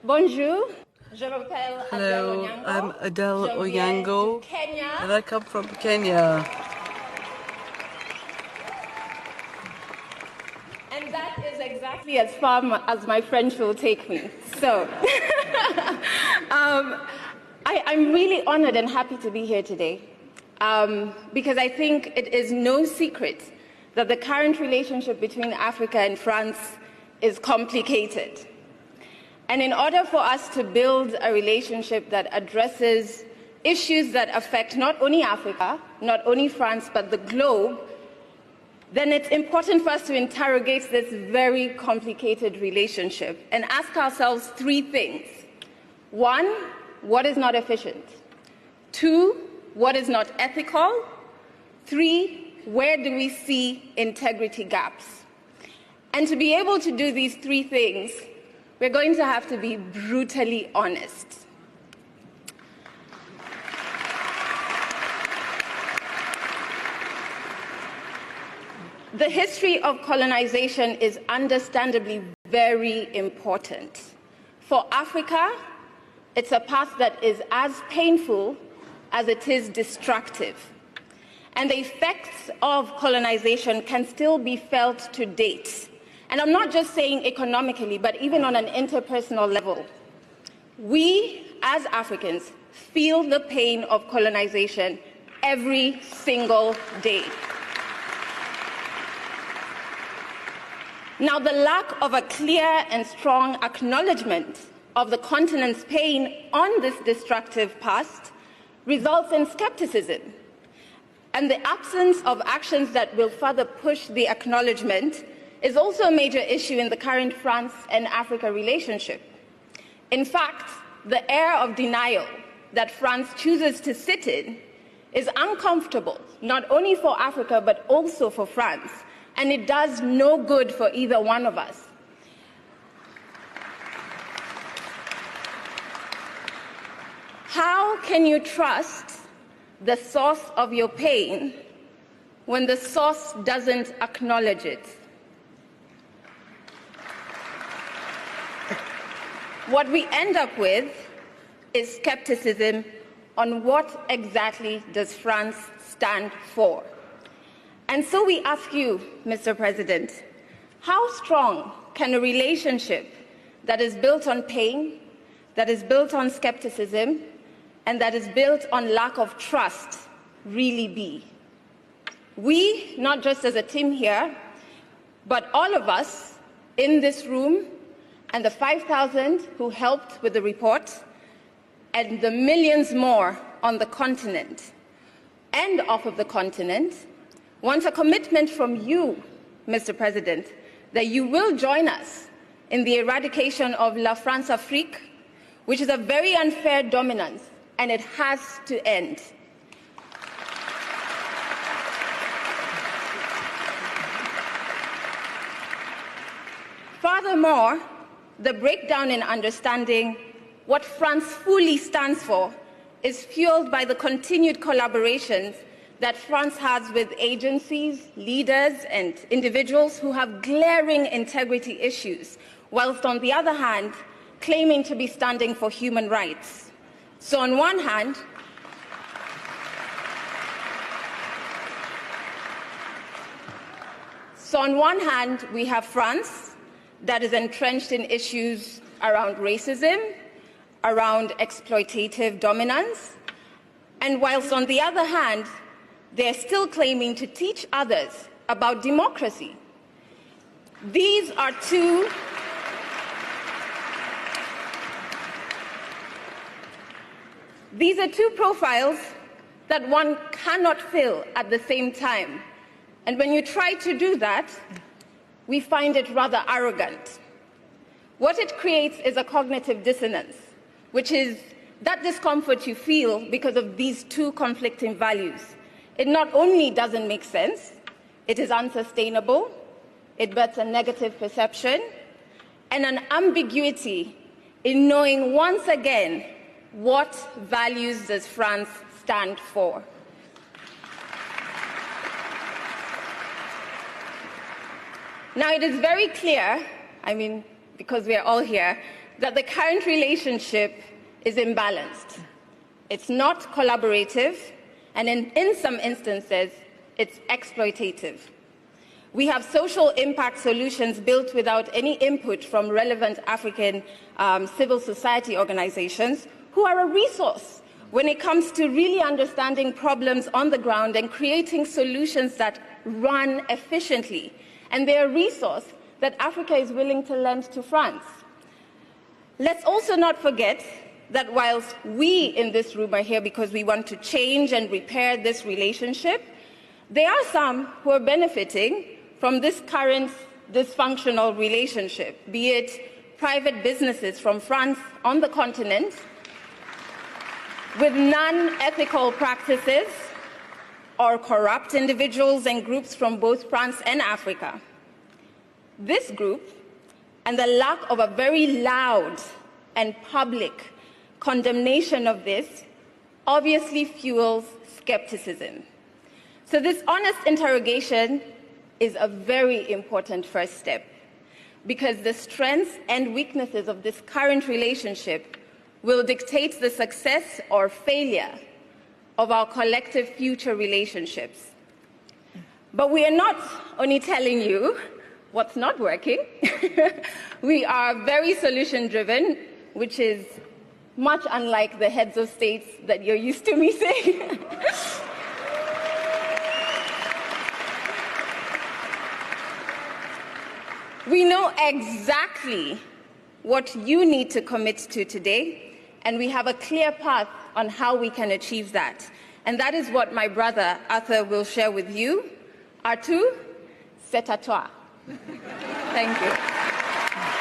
Bonjour, je m'appelle Adele Hello, Onyango. I'm Adele Je viens Onyango, de Kenya. and I come from Kenya. And that is exactly as far as my French will take me. So, I'm really honored and happy to be here today because I think it is no secret that the current relationship between Africa and France is complicated. And in order for us to build a relationship that addresses issues that affect not only Africa, not only France, but the globe, then it's important for us to interrogate this very complicated relationship and ask ourselves three things. One, what is not efficient? Two, what is not ethical? Three, where do we see integrity gaps? And to be able to do these three things, we're going to have to be brutally honest. The history of colonization is understandably very important. For Africa, it's a past that is as painful as it is destructive. And the effects of colonization can still be felt to date. And I'm not just saying economically, but even on an interpersonal level. We, as Africans, feel the pain of colonization every single day. Now, the lack of a clear and strong acknowledgement of the continent's pain on this destructive past results in skepticism. And the absence of actions that will further push the acknowledgement is also a major issue in the current France and Africa relationship. In fact, the air of denial that France chooses to sit in is uncomfortable, not only for Africa, but also for France. And it does no good for either one of us. How can you trust the source of your pain when the source doesn't acknowledge it? What we end up with is skepticism on what exactly does France stand for. And so we ask you, Mr. President, how strong can a relationship that is built on pain, that is built on skepticism, and that is built on lack of trust really be? We, not just as a team here, but all of us in this room, and the 5,000 who helped with the report, and the millions more on the continent and off of the continent, want a commitment from you, Mr. President, that you will join us in the eradication of La France-Afrique, which is a very unfair dominance, and it has to end. Furthermore, the breakdown in understanding what France fully stands for is fueled by the continued collaborations that France has with agencies, leaders, and individuals who have glaring integrity issues, whilst on the other hand, claiming to be standing for human rights. So on one hand, we have France that is entrenched in issues around racism, around exploitative dominance, and whilst on the other hand, they're still claiming to teach others about democracy. These are two profiles that one cannot fill at the same time. And when you try to do that, we find it rather arrogant. What it creates is a cognitive dissonance, which is that discomfort you feel because of these two conflicting values. It not only doesn't make sense, it is unsustainable, it births a negative perception, and an ambiguity in knowing once again what values does France stand for. Now, it is very clear, because we are all here, that the current relationship is imbalanced. It's not collaborative, and in some instances, it's exploitative. We have social impact solutions built without any input from relevant African civil society organizations who are a resource when it comes to really understanding problems on the ground and creating solutions that run efficiently. And they're a resource that Africa is willing to lend to France. Let's also not forget that whilst we in this room are here because we want to change and repair this relationship, there are some who are benefiting from this current dysfunctional relationship, be it private businesses from France on the continent with non-ethical practices, or corrupt individuals and groups from both France and Africa. This group, and the lack of a very loud and public condemnation of this, obviously fuels skepticism. So this honest interrogation is a very important first step, because the strengths and weaknesses of this current relationship will dictate the success or failure of our collective future relationships. But we are not only telling you what's not working. We are very solution-driven, which is much unlike the heads of states that you're used to me saying. We know exactly what you need to commit to today, and we have a clear path on how we can achieve that. And that is what my brother Arthur will share with you. Arthur, c'est à toi. Thank you.